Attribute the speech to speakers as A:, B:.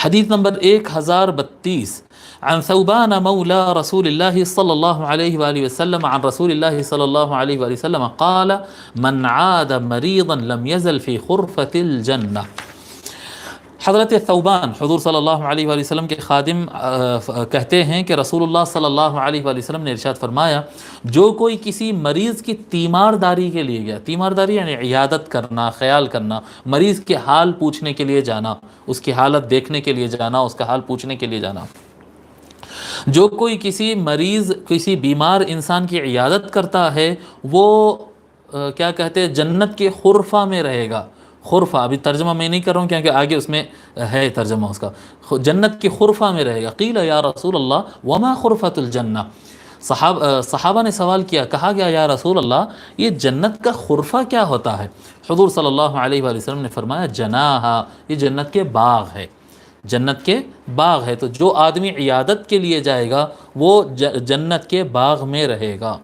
A: حدیث نمبر 1032 عن ثوبان مولى رسول الله صلى الله عليه وآله وسلم عن رسول الله صلى الله عليه وآله وسلم قال من عاد مريضا لم يزل في خرفة الجنة۔ حضرت ثوبان حضور صلی اللہ علیہ وآلہ وسلم کے خادم کہتے ہیں کہ رسول اللہ صلی اللہ علیہ وآلہ وسلم نے ارشاد فرمایا، جو کوئی کسی مریض کی تیمارداری کے لیے گیا، تیمارداری یعنی عیادت کرنا، خیال کرنا، مریض کے حال پوچھنے کے لیے جانا، اس کی حالت دیکھنے کے لیے جانا، اس کا حال پوچھنے کے لیے جانا، جو کوئی کسی مریض، کسی بیمار انسان کی عیادت کرتا ہے، وہ کیا کہتے ہیں، جنت کے خرفہ میں رہے گا۔ خرفہ ابھی ترجمہ میں نہیں کر رہا ہوں کیونکہ آگے اس میں ہے ترجمہ اس کا، جنت کے خرفہ میں رہے گا۔ قیل یا رسول اللہ وما خرفۃ الجنہ، صحابہ نے سوال کیا، کہا گیا یا رسول اللہ یہ جنت کا خرفہ کیا ہوتا ہے؟ حضور صلی اللہ علیہ وآلہ وسلم نے فرمایا جناحا، یہ جنت کے باغ ہے، جنت کے باغ ہے۔ تو جو آدمی عیادت کے لیے جائے گا وہ جنت کے باغ میں رہے گا۔